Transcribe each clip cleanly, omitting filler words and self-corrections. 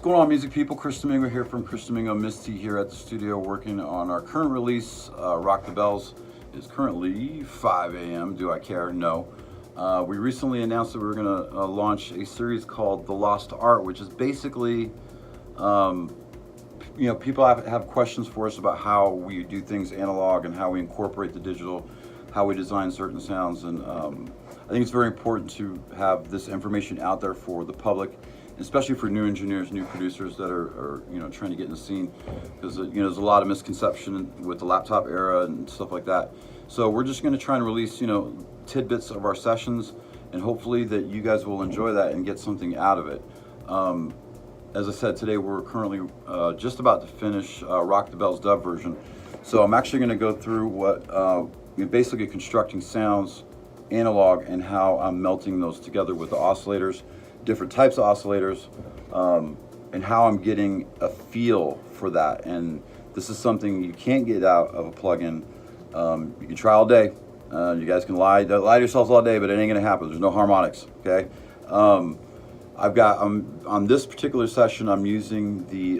going on, music people? Chris Domingo here from Domingo Miss T here at the studio, working on our current release, Rock the Bells. It's currently 5 a.m. Do I care? No. We recently announced that we were going to launch a series called The Lost Art, which is basically, people have questions for us about how we do things analog and how we incorporate the digital, how we design certain sounds, and I think it's very important to have this information out there for the public, especially for new engineers, new producers that are trying to get in the scene, because there's a lot of misconception with the laptop era and stuff like that. So we're just going to try and release tidbits of our sessions, and hopefully that you guys will enjoy that and get something out of it. As I said, today we're currently just about to finish Rock the Bells dub version. So I'm actually going to go through what basically constructing sounds analog and how I'm melting those together with the oscillators, different types of oscillators, and how I'm getting a feel for that. And this is something you can't get out of a plugin. You can try all day. You guys can lie to yourselves all day, but it ain't gonna happen. There's no harmonics, okay? On this particular session, I'm using the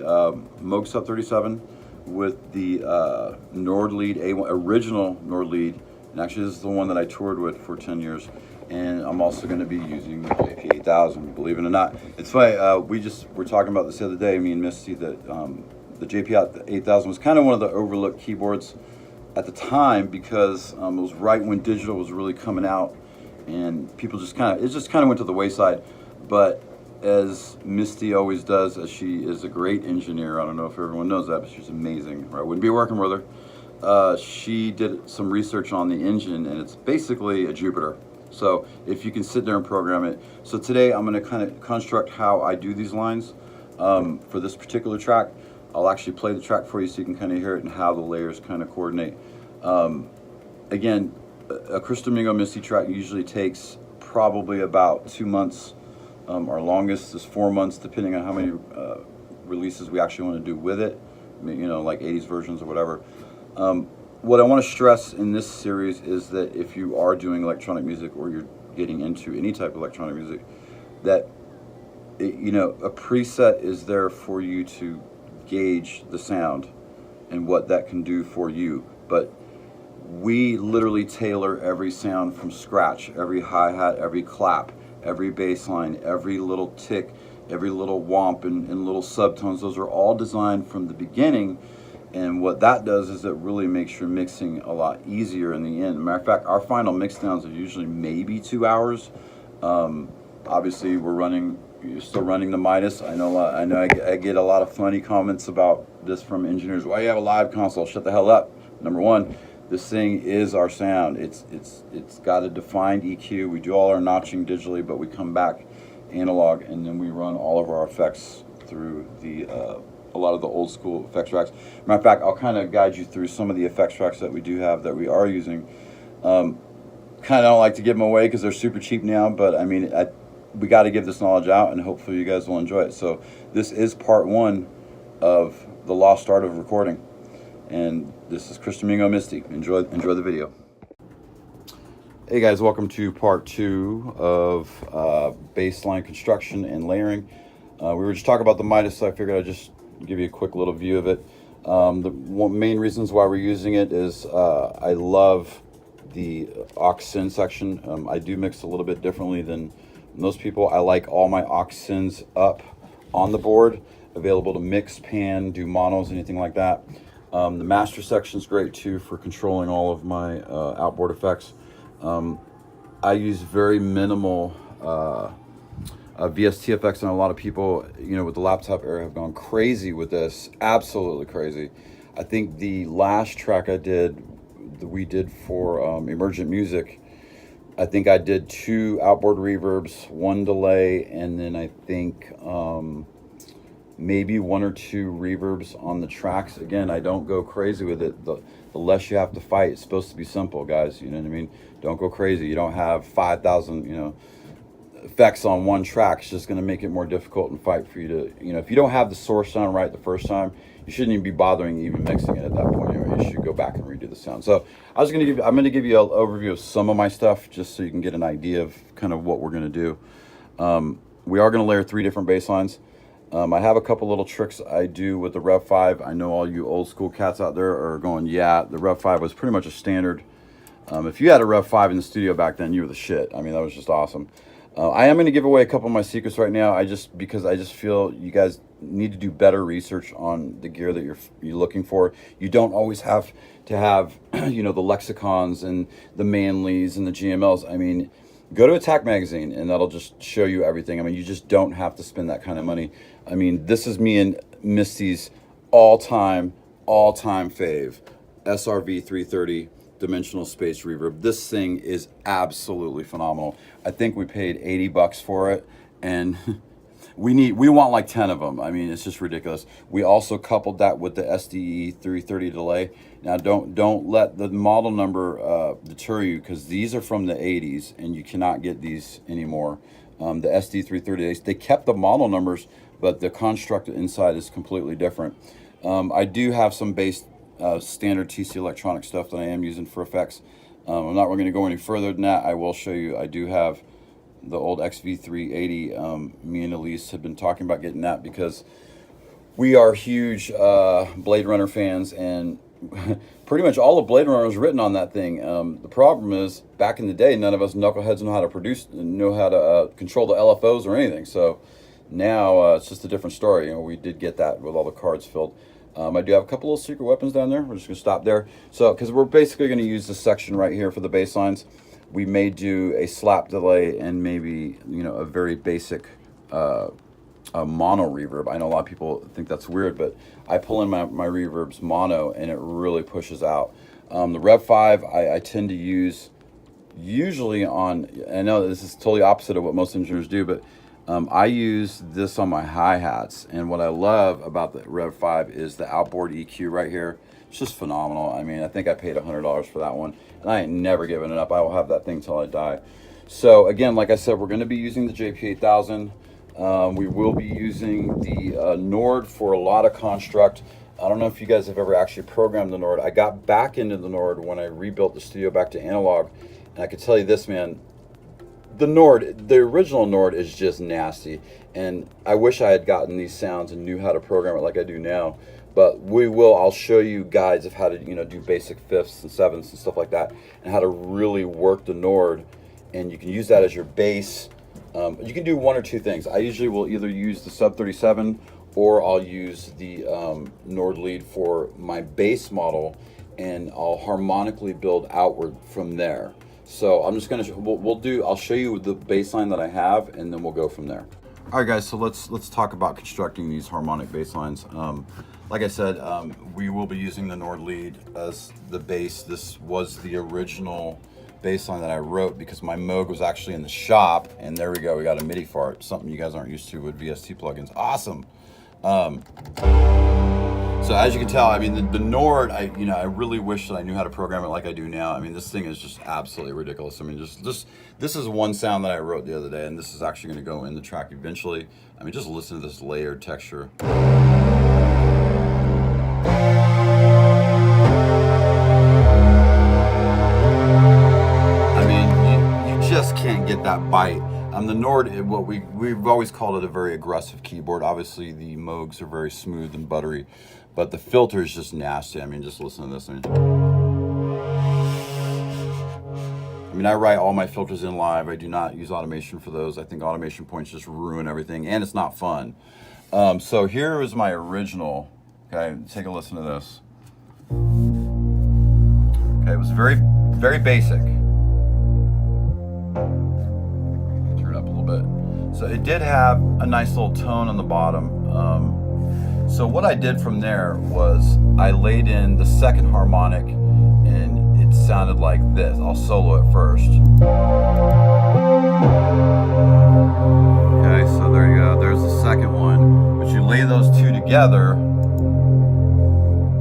Moog Sub 37 with the Nord lead, original Nord lead, and actually this is the one that I toured with for 10 years. And I'm also going to be using the JP 8000, believe it or not. It's funny, we're talking about this the other day, me and Misty, that the JP 8000 was kind of one of the overlooked keyboards at the time, because it was right when digital was really coming out, and people just kind of went to the wayside. But as Misty always does, as she is a great engineer, I don't know if everyone knows that, but she's amazing, or I wouldn't be working with her. She did some research on the engine, and it's basically a Jupiter. So if you can sit there and program it. So today I'm going to kind of construct how I do these lines for this particular track. I'll actually play the track for you so you can kind of hear it and how the layers kind of coordinate. Again, a Domingo Miss T track usually takes probably about 2 months. Our longest is 4 months, depending on how many releases we actually want to do with it. Like 80s versions or whatever. What I want to stress in this series is that if you are doing electronic music, or you're getting into any type of electronic music, that a preset is there for you to gauge the sound and what that can do for you. But we literally tailor every sound from scratch, every hi-hat, every clap, every bass line, every little tick, every little womp and little subtones. Those are all designed from the beginning. And what that does is it really makes your mixing a lot easier in the end. Matter of fact, our final mix downs are usually maybe 2 hours. Obviously, you're still running the Midas. I know I get a lot of funny comments about this from engineers. Why do you have a live console? Shut the hell up. Number one, this thing is our sound. It's got a defined EQ. We do all our notching digitally, but we come back analog, and then we run all of our effects through a lot of the old school effects tracks. Matter of fact, I'll kind of guide you through some of the effects tracks that we do have that we are using. Kind of don't like to give them away because they're super cheap now, but I mean, we got to give this knowledge out, and hopefully you guys will enjoy it. So this is part 1 of the lost art of recording, and this is Domingo Miss T. Enjoy the video. Hey guys, welcome to part 2 of bassline construction and layering. We were just talking about the Midas, so I figured I'd just give you a quick little view of it. The main reasons why we're using it is I love the aux syn section. I do mix a little bit differently than most people. I like all my aux syns up on the board, available to mix, pan, do monos, anything like that. The master section is great too for controlling all of my outboard effects. I use very minimal VST effects, and a lot of people, with the laptop era, have gone crazy with this. Absolutely crazy. I think the last track we did for emergent music, I think I did 2 outboard reverbs, 1 delay, and then I think maybe 1 or 2 reverbs on the tracks. Again, I don't go crazy with it. The less you have to fight. It's supposed to be simple, guys. You know what I mean? Don't go crazy. You don't have 5,000, effects on one track. It's just going to make it more difficult and fight for you to, if you don't have the source sound right the first time, you shouldn't even be bothering even mixing it at that point. You should go back and redo the sound. So I'm going to give you an overview of some of my stuff, just so you can get an idea of kind of what we're going to do. We are going to layer 3 different bass lines. I have a couple little tricks I do with the Rev 5. I know all you old school cats out there are going, yeah, the Rev 5 was pretty much a standard. If you had a Rev 5 in the studio back then, you were the shit. I mean, that was just awesome. I am going to give away a couple of my secrets right now. Because I just feel you guys need to do better research on the gear that you're looking for. You don't always have to have, you know, the lexicons and the Manleys and the GMLs. I mean, go to Attack Magazine and that'll just show you everything. I mean, you just don't have to spend that kind of money. I mean, this is me and Misty's all-time fave, SRV 330 dimensional space reverb. This thing is absolutely phenomenal. I think we paid $80 for it, and we want like 10 of them. I mean, it's just ridiculous. We also coupled that with the SDE 330 delay. Now, don't let the model number deter you, because these are from the 80s, and you cannot get these anymore. The SD 330, they kept the model numbers, but the construct inside is completely different. I do have some base standard TC electronic stuff that I am using for effects. I'm not going to go any further than that. I will show you. I do have the old XV380. Me and Elise have been talking about getting that because we are huge Blade Runner fans, and pretty much all of Blade Runner was written on that thing. The problem is, back in the day, none of us knuckleheads know how to control the LFOs or anything. So now it's just a different story. You know, we did get that with all the cards filled. I do have a couple of secret weapons down there. We're just going to stop there. So, because we're basically going to use this section right here for the bass lines. We may do a slap delay and maybe, you know, a very basic a mono reverb. I know a lot of people think that's weird, but I pull in my reverbs mono and it really pushes out. The Rev 5 I tend to use usually on, I know this is totally opposite of what most engineers do, but I use this on my hi-hats, and what I love about the Rev 5 is the outboard EQ right here. It's just phenomenal. I mean, I think I paid $100 for that one, and I ain't never giving it up. I will have that thing till I die. So again, like I said, we're going to be using the JP8000. We will be using the Nord for a lot of construct. I don't know if you guys have ever actually programmed the Nord. I got back into the Nord when I rebuilt the studio back to analog, and I could tell you this, man. The Nord, the original Nord, is just nasty, and I wish I had gotten these sounds and knew how to program it like I do now. But I'll show you guides of how to, you know, do basic fifths and sevenths and stuff like that, and how to really work the Nord, and you can use that as your bass. You can do one or two things. I usually will either use the Sub 37 or I'll use the Nord lead for my bass model, and I'll harmonically build outward from there. So I'm just gonna I'll show you the bass line that I have, and then we'll go from there. All right, guys. So let's talk about constructing these harmonic bass lines. Like I said, we will be using the Nord lead as the bass. This was the original bass line that I wrote because my Moog was actually in the shop, and there we go. We got a MIDI fart, something you guys aren't used to with VST plugins. Awesome. So as you can tell, I mean, the Nord, I really wish that I knew how to program it like I do now. I mean, this thing is just absolutely ridiculous. I mean, this is one sound that I wrote the other day, and this is actually going to go in the track eventually. I mean, just listen to this layered texture. I mean, you just can't get that bite. The Nord, we've always called it a very aggressive keyboard. Obviously, the Moogs are very smooth and buttery, but the filter is just nasty. I mean, just listen to this. I mean, I write all my filters in live. I do not use automation for those. I think automation points just ruin everything, and it's not fun. So here is my original. Okay, take a listen to this. Okay, it was very, very basic. So it did have a nice little tone on the bottom. So what I did from there was I laid in the second harmonic, and it sounded like this. I'll solo it first. Okay, so there you go. There's the second one. But you lay those two together,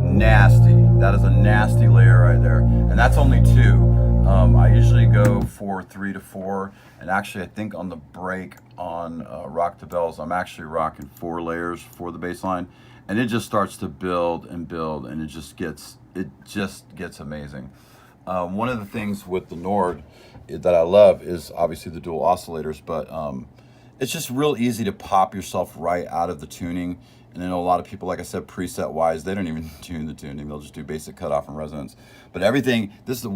nasty. That is a nasty layer right there. And that's only two. I usually go for 3 to 4, and actually I think on the break on Rock the Bells, I'm actually rocking 4 layers for the bass line, and it just starts to build and build, and it just gets amazing. One of the things with the Nord that I love is obviously the dual oscillators, but it's just real easy to pop yourself right out of the tuning. And then a lot of people, like I said, preset wise, they don't even tune the tuning. They'll just do basic cutoff and resonance. But everything, this is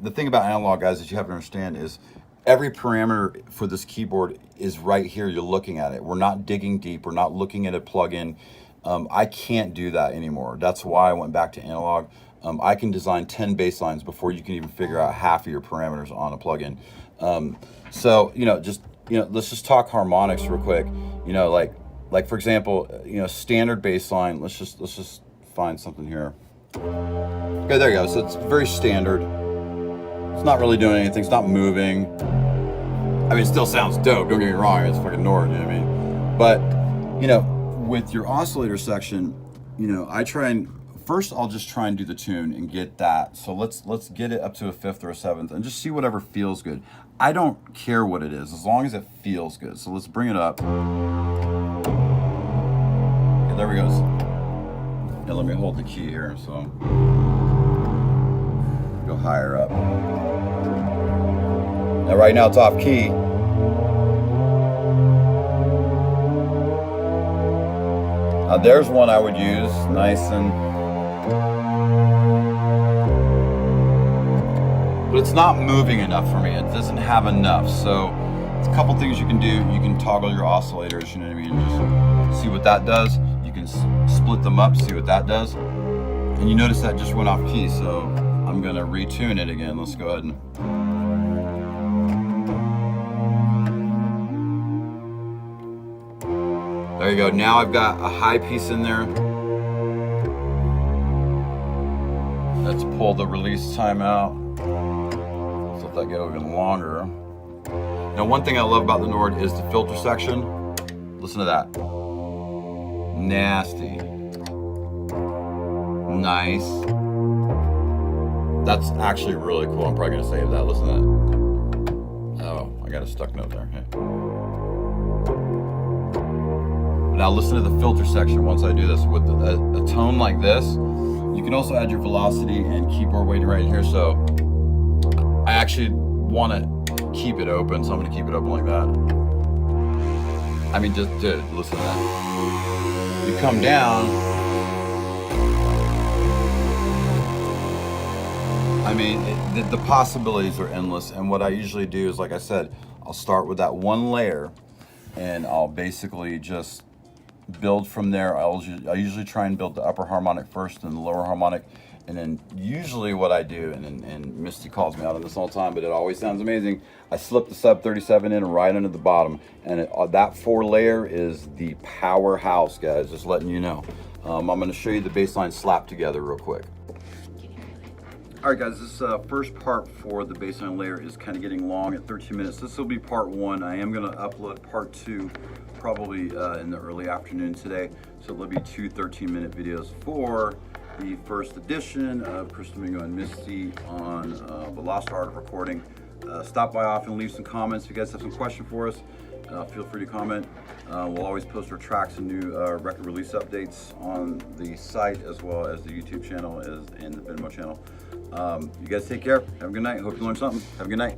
the thing about analog, guys, that you have to understand is every parameter for this keyboard is right here. You're looking at it. We're not digging deep. We're not looking at a plugin. I can't do that anymore. That's why I went back to analog. I can design 10 bass lines before you can even figure out half of your parameters on a plugin. So, let's just talk harmonics real quick. Like for example, standard bass line. Let's just find something here. Okay, there you go. So it's very standard. It's not really doing anything. It's not moving. I mean, it still sounds dope. Don't get me wrong. It's fucking Nord, you know what I mean? But, with your oscillator section, I try and, first I'll just try and do the tune and get that. So let's get it up to a 5th or a 7th and just see whatever feels good. I don't care what it is, as long as it feels good. So let's bring it up. Okay, there we go. Now let me hold the key here, so go higher up. Now right now it's off key. Now there's one I would use, nice and, but it's not moving enough for me. It doesn't have enough. So it's a couple things you can do. You can toggle your oscillators, you know what I mean? Just see what that does. You can split them up, see what that does. And you notice that just went off key, so I'm gonna retune it again. Let's go ahead and. There you go. Now I've got a high piece in there. Let's pull the release time out. Let's let that get even longer. Now, one thing I love about the Nord is the filter section. Listen to that. Nasty. Nice. That's actually really cool. I'm probably gonna save that. Listen to that. Oh, I got a stuck note there. Hey. Now listen to the filter section once I do this. With a tone like this, you can also add your velocity and keyboard weighting right here. So I actually want to keep it open, so I'm going to keep it open like that. I mean, just listen to that. You come down. I mean, the possibilities are endless. And what I usually do is, like I said, I'll start with that one layer and I'll basically just build from there. I usually try and build the upper harmonic first and the lower harmonic, and then usually what I do, and Misty calls me out on this all the time, but it always sounds amazing, I slip the sub 37 in right under the bottom, and that 4 layer is the powerhouse, guys, just letting you know. I'm going to show you the bass line slapped together real quick. All right, guys, this first part for the bassline layer is kind of getting long at 13 minutes. This will be part 1. I am going to upload part 2 probably in the early afternoon today. So there'll be 2 13-minute videos for the first edition of Chris Domingo and Miss T on the lost art of recording. Stop by often, leave some comments. If you guys have some question for us, feel free to comment. We'll always post our tracks and new record release updates on the site, as well as the YouTube channel and the Venmo channel. You guys take care. Have a good night. Hope you learned something. Have a good night.